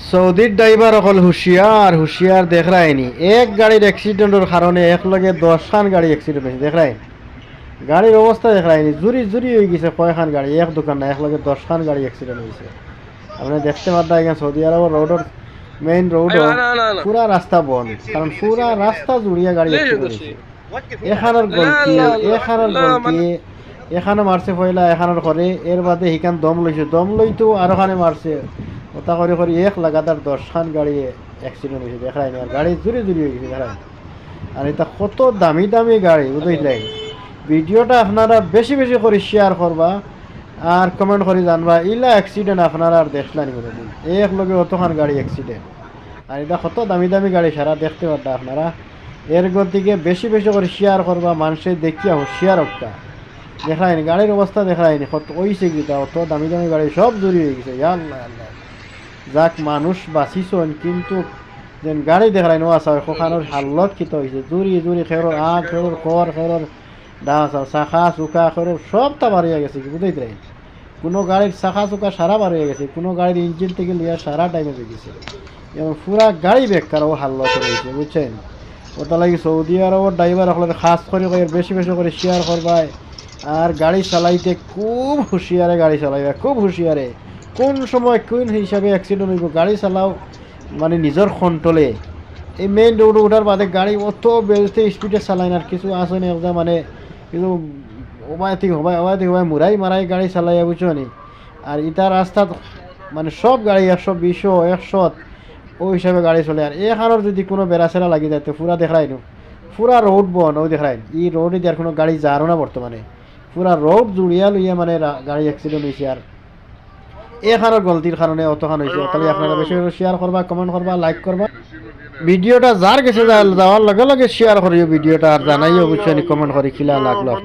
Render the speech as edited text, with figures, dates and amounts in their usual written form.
সৌদির ড্রাইভার অকল হুঁশিয়ার হুঁশিয়ার দেখ রায়নি এক গাড়ির অ্যাক্সিডেন্টের কারণে একলগে 10খান গাড়ি অ্যাক্সিডেন্ট হয়েছে দেখ রায় গাড়ির অবস্থা দেখ রায়নি জুরি জুরি হয়ে গেছে কয়খান গাড়ি এক দোকান না একলগে 10খান গাড়ি অ্যাক্সিডেন্ট হয়েছে আপনি দেখতে পারতেন এখানে সৌদি আরবের রোডের মেইন রোডও পুরা রাস্তা বন্ধ কারণ পুরা রাস্তা জুড়িয়া গাড়ি অ্যাক্সিডেন্ট হয়েছে এখানের গলতি এখানের গলতি এখানে মারছে পয়লা এখানের করে এর বাদে হিকান দম লইছে দম লইতো আর ওখানে মারছে ওটা করে করে এক লাগাতার 10খান গাড়ি অ্যাক্সিডেন্ট হয়েছে দেখায় না আর গাড়ি জুড়ে জুড়ে হয়ে গেছে দেখায় আর এটা কত দামি দামি গাড়ি বুঝাই ভিডিওটা আপনারা বেশি বেশি করে শেয়ার করবা আর কমেন্ট করে জানবা ইলা অ্যাক্সিডেন্ট আপনারা আর দেখলানি কোনোদিন এক লগে অতখান গাড়ি অ্যাক্সিডেন্ট আর এটা কত দামি দামি গাড়ি সারা দেখতে পারতা আপনারা এর গতিকে বেশি বেশি করে শেয়ার করবা মানুষের দেখিয়া হুঁশিয়ার একটা দেখায়নি গাড়ির অবস্থা দেখায়নি কত ওইছে কিটা অত দামি দামি গাড়ি সব জড়ি হয়ে গেছে আল্লাহ আল্লাহ যাক মানুষ বাঁচিছন কিন্তু যেন গাড়ি দেখায় নোয়া চাই সখানোর হালত কিতা হয়েছে জুরি জুরি খেরোর আগ খেরোর কর খেরোর ডাঙা চাও চাকা চুকা খেরোর সবটা বাড়িয়ে গেছে কি বুঝাই দেয় কোনো গাড়ির চাকা চুকা সারা বাড়িয়ে গেছে কোনো গাড়ির ইঞ্জিন থেকে লিয়া সারা টাইমে হয়ে গেছে এবং পুরা গাড়ি বেকার ও হালত রয়েছে বুঝছেন ওটা লাগে সৌদি আরবের ড্রাইভার হলে খাস করে বেশি বেশি করে শেয়ার করবায় আর গাড়ি চালাইতে খুব হুঁশিয়ারে গাড়ি চালাইবা খুব হুঁশিয়ারে কোন সময় কোন হিসাবে অ্যাক্সিডেন্ট হইব গাড়ি চালাও মানে নিজের কন্ট্রোলে এই মেইন রোড ওঠার বাদে গাড়ি অত বেলতে স্পিডে চালাই না আর কিছু আসে না একদম মানে কিছু ওবায়তিক হবাই মুরাই মারাই গাড়ি চালাই বুঝছো নি আর ইটা রাস্তাত মানে সব গাড়ি 120 100 ওই হিসাবে গাড়ি চলে আর এখানোর যদি কোনো বেড়াচেরা লাগি যায় তো পুরা দেখাই নো পুরা রোড বন ও দেখাই এই রোডে আর কোনো গাড়ি যারও না বর্তমানে পুরা রোড জুড়িয়া লইয়া মানে গাড়ি অ্যাক্সিডেন্ট হয়েছে আর এখানোর গলতির কারণে অতখান হয়েছে তাহলে আপনারা বেশি বেশি শেয়ার করবা কমেন্ট করবা লাইক করবা ভিডিওটা যার গেছে যাওয়ার লগে লগে শেয়ার করিও ভিডিওটা আর জানাইও বুঝছেন কমেন্ট করি খিলা লাগলো